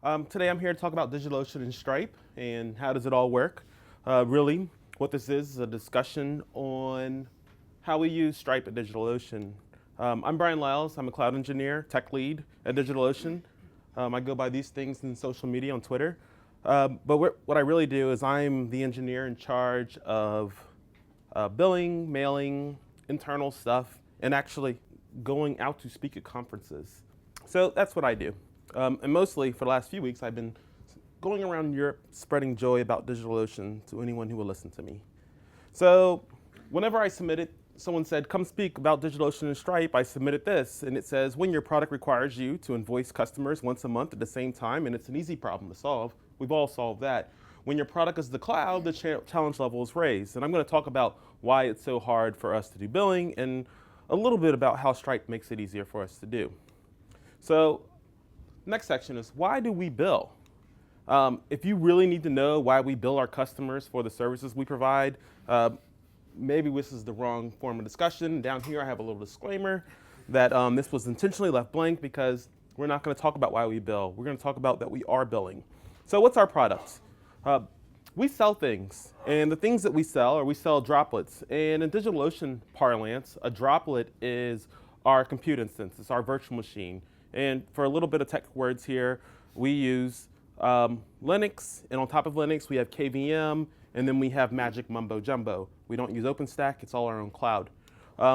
Today I'm here to talk about DigitalOcean and Stripe and how does it all work. Really, what this is a discussion on how we use Stripe at DigitalOcean. I'm Bryan Liles. I'm a cloud engineer, tech lead at DigitalOcean. I go by these things in social media on Twitter. But what I really do is I'm the engineer in charge of billing, mailing, internal stuff, and actually going out to speak at conferences. So that's what I do. And mostly for the last few weeks, I've been going around Europe spreading joy about DigitalOcean to anyone who will listen to me. So whenever I submitted, someone said, come speak about DigitalOcean and Stripe, I submitted this, and it says, when your product requires you to invoice customers once a month at the same time, and it's an easy problem to solve, we've all solved that. When your product is the cloud, the challenge level is raised. And I'm going to talk about why it's so hard for us to do billing and a little bit about how Stripe makes it easier for us to do. So next section is, why do we bill? If you really need to know why we bill our customers for the services we provide, maybe this is the wrong form of discussion. Down here I have a little disclaimer that this was intentionally left blank because we're not going to talk about why we bill. We're going to talk about that we are billing. So what's our product? We sell things, and the things that we sell droplets. And in DigitalOcean parlance, a droplet is our compute instance. It's our virtual machine. And for a little bit of tech words here, we use Linux, and on top of Linux, we have KVM, and then we have magic mumbo jumbo. We don't use OpenStack, it's all our own cloud.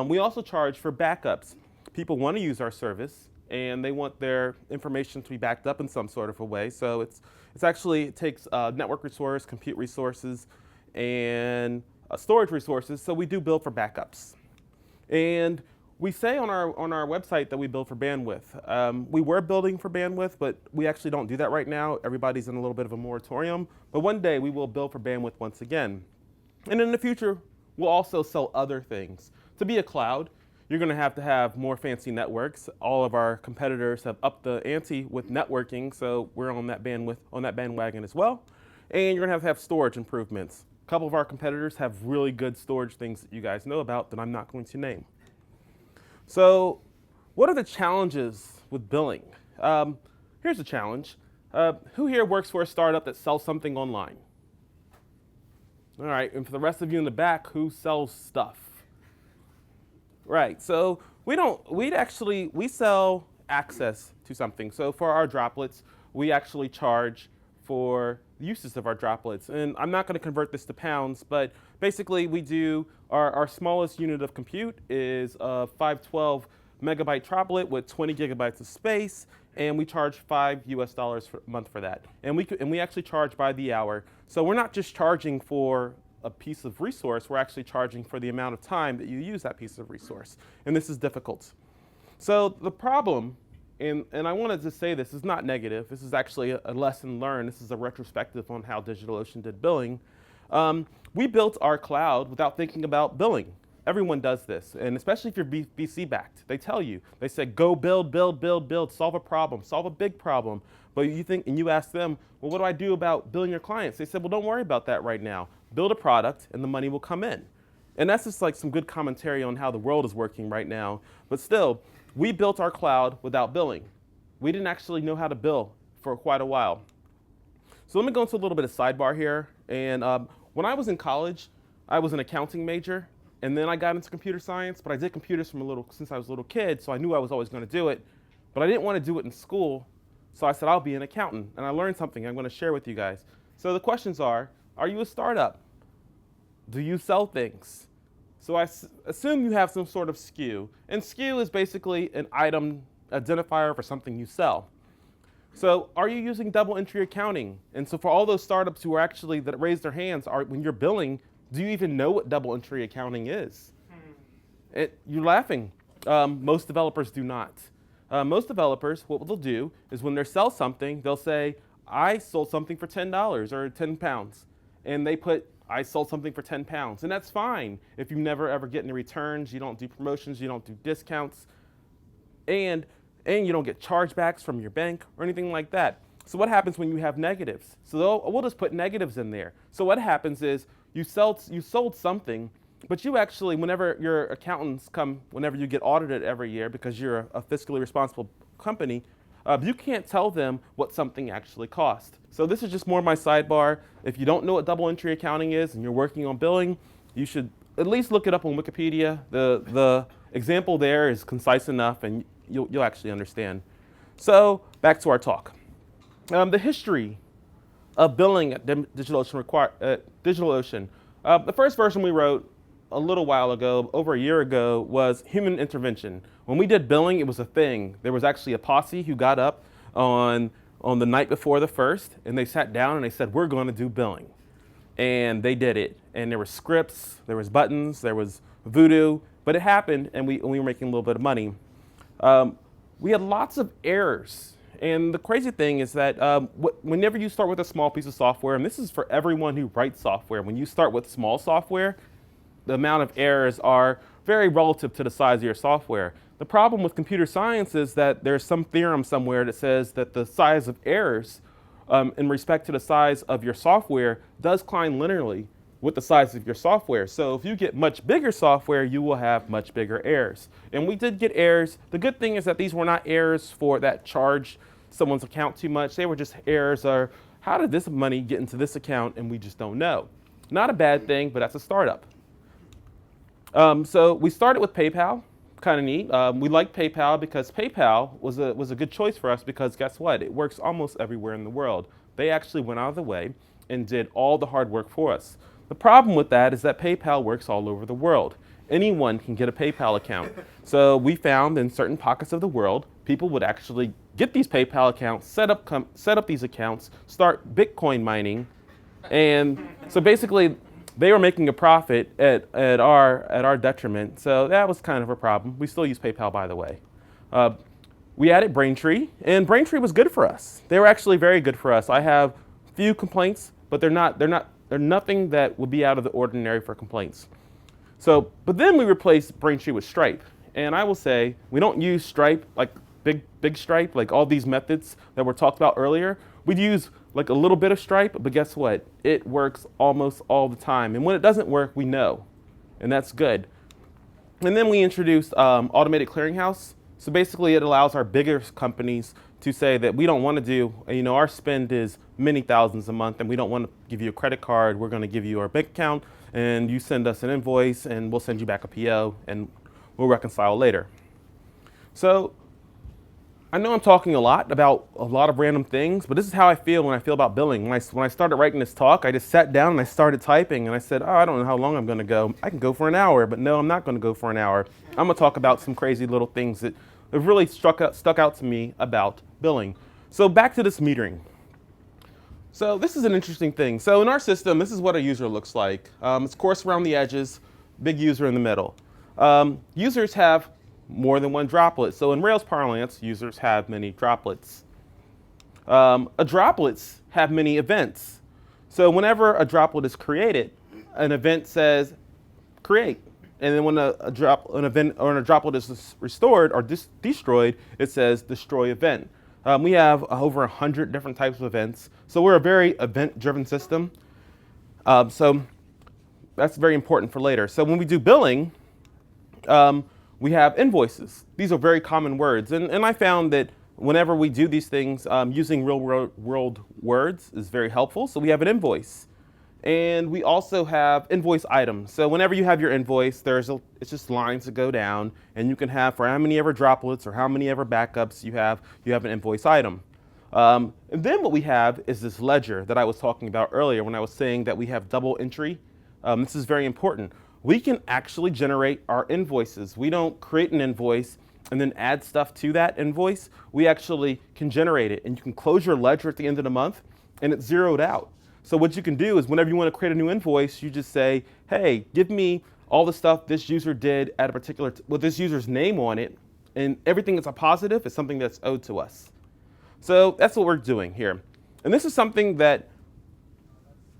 We also charge for backups. People want to use our service, and they want their information to be backed up in some sort of a way. So it takes network resource, compute resources, and storage resources. So we do bill for backups. And we say on our website that we bill for bandwidth. We were building for bandwidth, but we actually don't do that right now. Everybody's in a little bit of a moratorium. But one day we will bill for bandwidth once again. And in the future, we'll also sell other things. To be a cloud, you're going to have more fancy networks. All of our competitors have upped the ante with networking, so we're on that bandwagon as well. And you're going to have storage improvements. A couple of our competitors have really good storage things that you guys know about that I'm not going to name. So what are the challenges with billing? Here's a challenge. Who here works for a startup that sells something online? All right, and for the rest of you in the back, who sells stuff? Right, so we sell access to something. So for our droplets, we actually charge for the uses of our droplets. And I'm not going to convert this to pounds, but basically we do, our smallest unit of compute is a 512 megabyte droplet with 20 gigabytes of space, and we charge $5 a month for that. And we actually charge by the hour. So we're not just charging for a piece of resource, we're actually charging for the amount of time that you use that piece of resource. And this is difficult. So the problem, and I wanted to say this is not negative, this is actually a lesson learned, this is a retrospective on how DigitalOcean did billing. We built our cloud without thinking about billing. Everyone does this, and especially if you're VC backed. They tell you, they say, go build, solve a problem, solve a big problem. But you ask them, well, what do I do about billing your clients? They said, well, don't worry about that right now. Build a product and the money will come in. And that's just like some good commentary on how the world is working right now. But still, we built our cloud without billing. We didn't actually know how to bill for quite a while. So let me go into a little bit of sidebar here. And when I was in college, I was an accounting major. And then I got into computer science, but I did computers since I was a little kid, so I knew I was always going to do it. But I didn't want to do it in school, so I said I'll be an accountant. And I learned something I'm going to share with you guys. So the questions are you a startup? Do you sell things? So I assume you have some sort of SKU. And SKU is basically an item identifier for something you sell. So are you using double entry accounting? And so for all those startups who are that raise their hands, when you're billing, do you even know what double entry accounting is? You're laughing. Most developers do not. Most developers, what they'll do is when they sell something, they'll say, I sold something for $10 or 10 pounds. And they put, I sold something for 10 pounds. And that's fine if you never ever get any returns, you don't do promotions, you don't do discounts, and you don't get chargebacks from your bank or anything like that. So what happens when you have negatives? So we'll just put negatives in there. So what happens is you sold something, but you actually, whenever your accountants come, whenever you get audited every year because you're a fiscally responsible company, You can't tell them what something actually cost. So this is just more my sidebar. If you don't know what double entry accounting is and you're working on billing, you should at least look it up on Wikipedia. The example there is concise enough and you'll actually understand. So back to our talk. The history of billing at DigitalOcean. The first version we wrote a little while ago, over a year ago, was human intervention. When we did billing, it was a thing. There was actually a posse who got up on the night before the first, and they sat down and they said, we're going to do billing. And they did it. And there were scripts, there was buttons, there was voodoo, but it happened, and we were making a little bit of money. We had lots of errors. And the crazy thing is that whenever you start with a small piece of software, and this is for everyone who writes software, when you start with small software, the amount of errors are very relative to the size of your software. The problem with computer science is that there's some theorem somewhere that says that the size of errors in respect to the size of your software does climb linearly with the size of your software. So if you get much bigger software, you will have much bigger errors. And we did get errors. The good thing is that these were not errors that charged someone's account too much. They were just errors of how did this money get into this account and we just don't know. Not a bad thing, but that's a startup. So we started with PayPal, kind of neat. We liked PayPal because PayPal was a good choice for us because guess what? It works almost everywhere in the world. They actually went out of the way and did all the hard work for us. The problem with that is that PayPal works all over the world. Anyone can get a PayPal account. So we found in certain pockets of the world, people would actually get these PayPal accounts, set up these accounts, start Bitcoin mining, and so basically they were making a profit at our detriment. So that was kind of a problem. We still use PayPal, by the way. We added Braintree, and Braintree was good for us. They were actually very good for us. I have few complaints, but they're nothing that would be out of the ordinary for complaints. So, but then we replaced Braintree with Stripe. And I will say, we don't use Stripe, like big Stripe, like all these methods that were talked about earlier. We'd use like a little bit of Stripe, but guess what? It works almost all the time. And when it doesn't work, we know, and that's good. And then we introduced automated clearinghouse. So basically it allows our bigger companies to say that we don't want to do, our spend is many thousands a month and we don't want to give you a credit card. We're going to give you our bank account and you send us an invoice and we'll send you back a PO and we'll reconcile later. So I know I'm talking a lot about a lot of random things, but this is how I feel when I feel about billing. When I started writing this talk, I just sat down and I started typing and I said, I don't know how long I'm going to go. I can go for an hour, but no, I'm not going to go for an hour. I'm going to talk about some crazy little things that have really stuck out to me about billing. So back to this metering. So this is an interesting thing. So in our system, this is what a user looks like. It's coarse around the edges, big user in the middle. Users have more than one droplet. So in Rails parlance, users have many droplets. Droplets have many events. So whenever a droplet is created, an event says create. And then when an event or a droplet is restored or destroyed, it says destroy event. We have over 100 different types of events. So we're a very event-driven system. So that's very important for later. So when we do billing, we have invoices. These are very common words. And I found that whenever we do these things, using real world words is very helpful. So we have an invoice. And we also have invoice items. So whenever you have your invoice, it's just lines that go down, and you can have for how many ever droplets or how many ever backups you have an invoice item. And then what we have is this ledger that I was talking about earlier when I was saying that we have double entry. This is very important. We can actually generate our invoices. We don't create an invoice and then add stuff to that invoice. We actually can generate it, and you can close your ledger at the end of the month, and it's zeroed out. So what you can do is whenever you want to create a new invoice, you just say, hey, give me all the stuff this user did at a particular, with this user's name on it, and everything that's a positive is something that's owed to us. So that's what we're doing here. And this is something that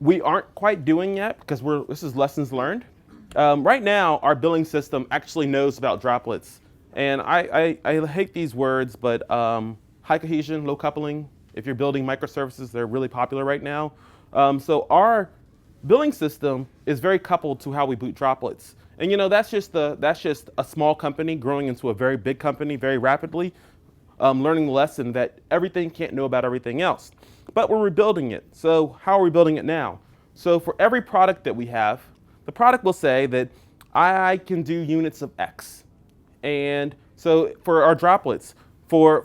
we aren't quite doing yet because this is lessons learned. Right now, our billing system actually knows about droplets. And I hate these words, but high cohesion, low coupling, if you're building microservices, they're really popular right now. So our billing system is very coupled to how we boot droplets. And that's just a small company growing into a very big company very rapidly. learning the lesson that everything can't know about everything else. But we're rebuilding it. So how are we building it now? So for every product that we have, the product will say that I can do units of X. And so for our droplets, for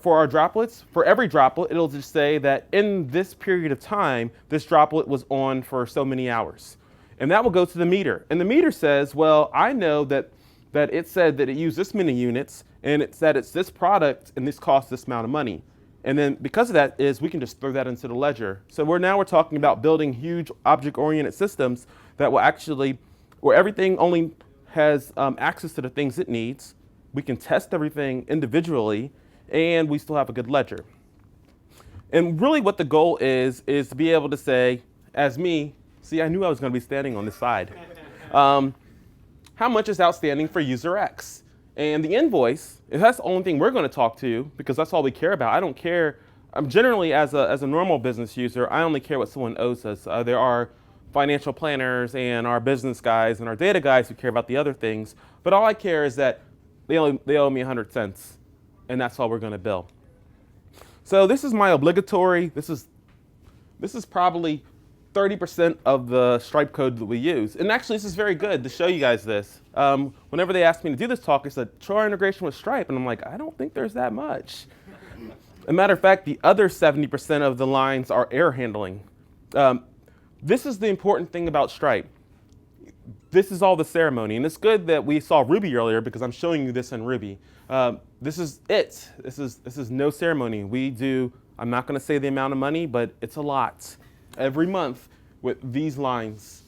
every droplet, it'll just say that in this period of time, this droplet was on for so many hours. And that will go to the meter. And the meter says, well, I know that it said that it used this many units, and it said it's this product, and this costs this amount of money. And then because of that is we can just throw that into the ledger. So we're talking about building huge object-oriented systems that will actually, where everything only has access to the things it needs. We can test everything individually, and we still have a good ledger. And really what the goal is to be able to say, as me, see, I knew I was going to be standing on this side. How much is outstanding for user X? And the invoice, if that's the only thing we're going to talk to, because that's all we care about. I don't care. I'm generally, as a normal business user, I only care what someone owes us. There are financial planners and our business guys and our data guys who care about the other things. But all I care is that they owe me 100 cents, and that's all we're going to bill. So this is my obligatory. This is probably 30% of the Stripe code that we use. And actually, this is very good to show you guys this. Whenever they asked me to do this talk, they said, show our integration with Stripe. And I'm like, I don't think there's that much. As a matter of fact, the other 70% of the lines are error handling. This is the important thing about Stripe. This is all the ceremony. And it's good that we saw Ruby earlier because I'm showing you this in Ruby. This is it. This is no ceremony. We do, I'm not going to say the amount of money, but it's a lot every month with these lines.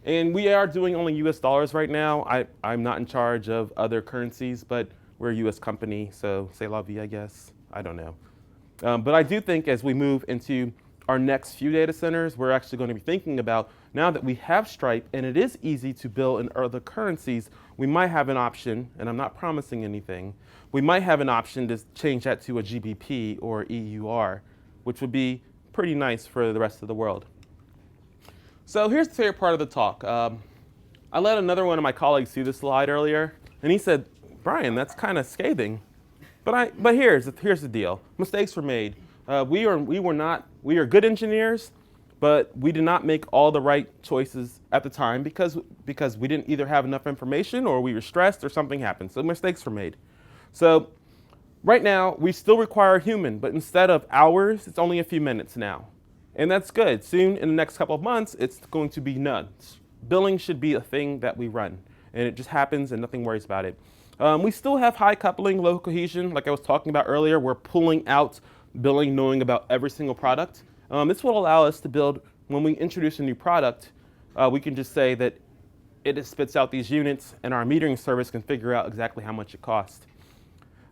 And we are doing only US dollars right now. I'm not in charge of other currencies, but we're a US company, so c'est la vie, I guess. I don't know. But I do think as we move into our next few data centers, we're actually going to be thinking about, now that we have Stripe and it is easy to bill in other currencies, we might have an option, and I'm not promising anything, we might have an option to change that to a GBP or EUR, which would be pretty nice for the rest of the world. So here's the favorite part of the talk. I let another one of my colleagues see this slide earlier, and he said, Bryan, that's kind of scathing. But here's the deal. Mistakes were made. We are good engineers, but we did not make all the right choices at the time because we didn't either have enough information or we were stressed or something happened. So mistakes were made. So right now, we still require a human, but instead of hours, it's only a few minutes now. And that's good. Soon, in the next couple of months, it's going to be none. Billing should be a thing that we run, and it just happens and nothing worries about it. We still have high coupling, low cohesion. Like I was talking about earlier, we're pulling out billing, knowing about every single product. This will allow us to build, when we introduce a new product, we can just say that it just spits out these units, and our metering service can figure out exactly how much it costs.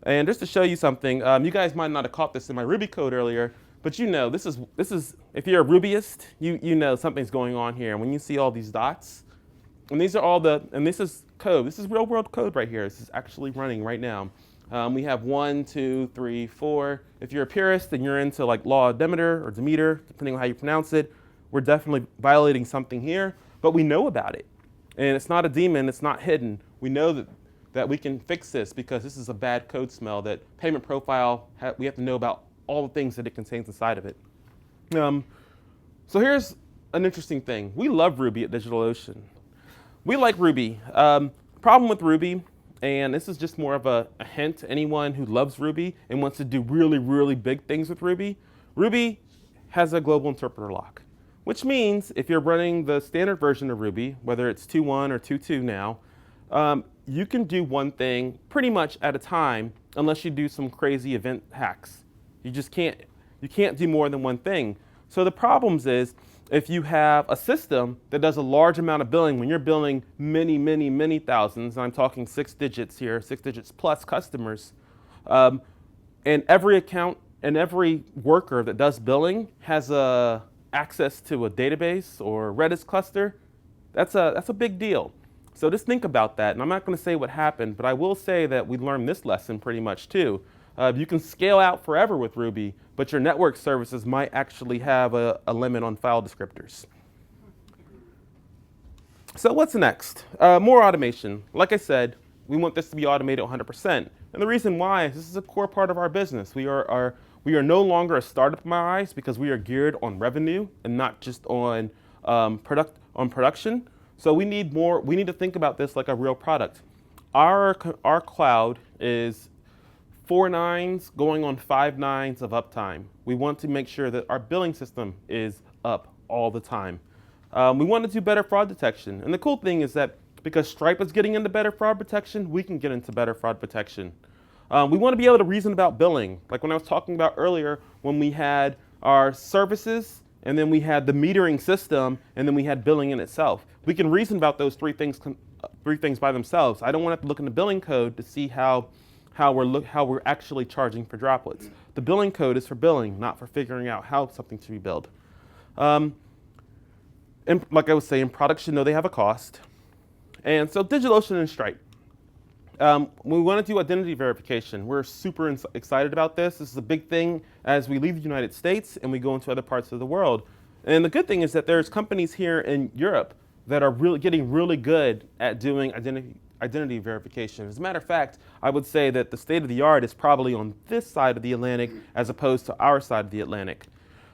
And just to show you something, you guys might not have caught this in my Ruby code earlier, but you know, this is if you're a Rubyist, you know something's going on here. And when you see all these dots, and these are all and this is code. This is real world code right here. This is actually running right now. We have 1, 2, 3, 4. If you're a purist and you're into like law of Demeter or Demeter, depending on how you pronounce it, we're definitely violating something here, but we know about it. And it's not a daemon, it's not hidden. We know that we can fix this because this is a bad code smell that payment profile, we have to know about all the things that it contains inside of it. So here's an interesting thing. We love Ruby at DigitalOcean. We like Ruby. Problem with Ruby, and this is just more of a hint to anyone who loves Ruby and wants to do really, really big things with Ruby, Ruby has a global interpreter lock, which means if you're running the standard version of Ruby, whether it's 2.1 or 2.2 now, you can do one thing pretty much at a time unless you do some crazy event hacks. You just can't do more than one thing. So the problems is if you have a system that does a large amount of billing, when you're billing many, many, many thousands, and I'm talking 6 digits here, 6 digits plus customers, and every account and every worker that does billing has access to a database or Redis cluster, that's a big deal. So just think about that. And I'm not going to say what happened, but I will say that we learned this lesson pretty much too. You can scale out forever with Ruby, but your network services might actually have a limit on file descriptors. So what's next? More automation. Like I said, we want this to be automated 100%. And the reason why is this is a core part of our business. We are no longer a startup in my eyes because we are geared on revenue and not just on production. So we need to think about this like a real product. Our cloud is 4 nines going on 5 nines of uptime. We want to make sure that our billing system is up all the time. We want to do better fraud detection. And the cool thing is that because Stripe is getting into better fraud protection, we can get into better fraud protection. We want to be able to reason about billing. Like when I was talking about earlier, when we had our services, and then we had the metering system, and then we had billing in itself. We can reason about those three things by themselves. I don't want to have to look in the billing code to see how we're actually charging for droplets. The billing code is for billing, not for figuring out how something should be billed. And like I was saying, products should know they have a cost. And so DigitalOcean and Stripe. We want to do identity verification. We're super excited about this. This is a big thing as we leave the United States and we go into other parts of the world. And the good thing is that there's companies here in Europe that are getting really good at doing identity verification. As a matter of fact, I would say that the state of the art is probably on this side of the Atlantic as opposed to our side of the Atlantic.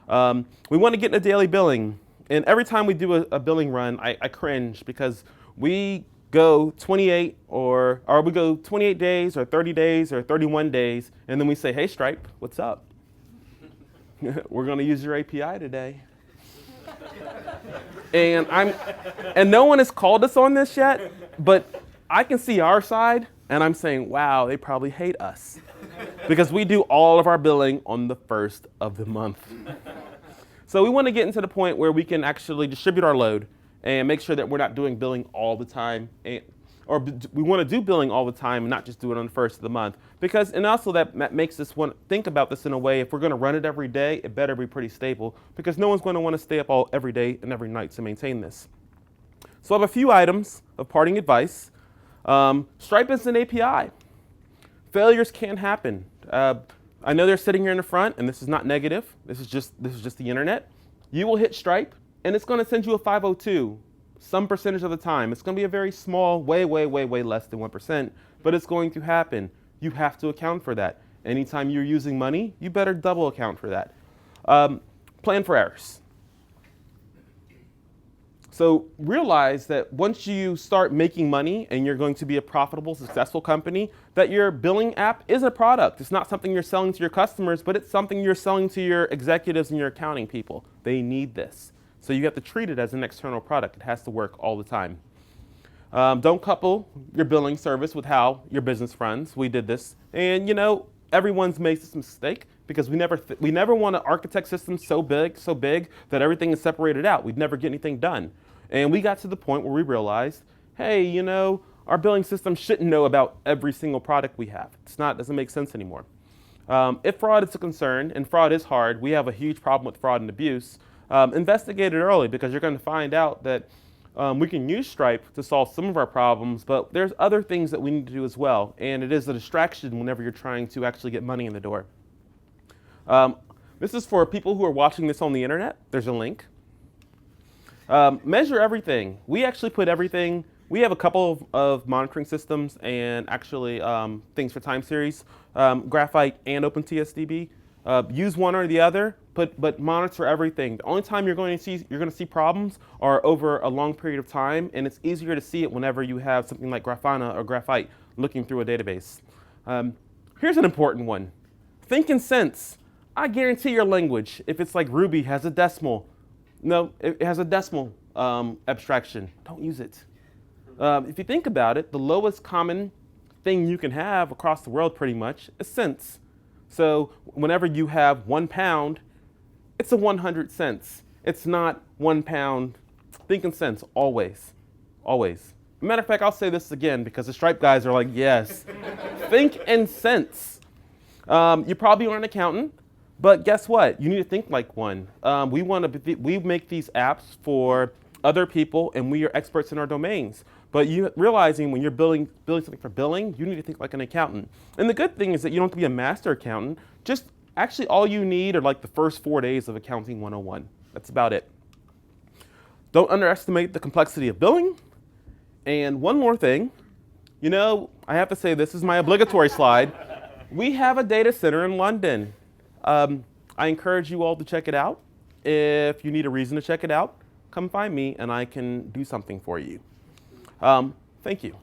We want to get into daily billing. And every time we do a billing run, I cringe because we go 28 or we go 28 days or 30 days or 31 days, and then we say, hey, Stripe, what's up? We're going to use your API today. And no one has called us on this yet, but I can see our side, and I'm saying, wow, they probably hate us because we do all of our billing on the first of the month. So we want to get into the point where we can actually distribute our load and make sure that we're not doing billing all the time. Or we want to do billing all the time and not just do it on the first of the month. And also that makes us want to think about this in a way, if we're going to run it every day, it better be pretty stable because no one's going to want to stay up every day and every night to maintain this. So I have a few items of parting advice. Stripe is an API. Failures can happen. I know they're sitting here in the front, and this is not negative. This is just the internet. You will hit Stripe, and it's going to send you a 502 some percentage of the time. It's going to be a very small, way less than 1%, but it's going to happen. You have to account for that. Anytime you're using money, you better double account for that. Plan for errors. So realize that once you start making money and you're going to be a profitable, successful company, that your billing app is a product. It's not something you're selling to your customers, but it's something you're selling to your executives and your accounting people. They need this. So you have to treat it as an external product. It has to work all the time. Don't couple your billing service with how your business runs. We did this. And everyone's made this mistake because we never want to architect systems so big that everything is separated out. We'd never get anything done. And we got to the point where we realized, hey, our billing system shouldn't know about every single product we have. Doesn't make sense anymore. If fraud is a concern, and fraud is hard, we have a huge problem with fraud and abuse. Investigate it early because you're going to find out that we can use Stripe to solve some of our problems, but there's other things that we need to do as well. And it is a distraction whenever you're trying to actually get money in the door. This is for people who are watching this on the internet. There's a link. Measure everything. We actually put everything. We have a couple of monitoring systems and actually things for time series, Graphite and OpenTSDB. Use one or the other, but monitor everything. The only time you're going to see problems are over a long period of time, and it's easier to see it whenever you have something like Grafana or Graphite looking through a database. Here's an important one. Think in cents. I guarantee your language, if it's like Ruby, has a decimal. No, it has a decimal abstraction. Don't use it. If you think about it, the lowest common thing you can have across the world pretty much is cents. So whenever you have 1 pound, it's a 100 cents. It's not 1 pound. Think in cents, always, always. Matter of fact, I'll say this again because the Stripe guys are like, yes. Think in cents. You probably aren't an accountant, but guess what? You need to think like one. We make these apps for other people, and we are experts in our domains. But you realizing when you're building something for billing, you need to think like an accountant. And the good thing is that you don't have to be a master accountant. Just actually all you need are like the first 4 days of Accounting 101. That's about it. Don't underestimate the complexity of billing. And one more thing, You know, I have to say this is my obligatory slide. We have a data center in London. I encourage you all to check it out. If you need a reason to check it out, come find me and I can do something for you. Thank you.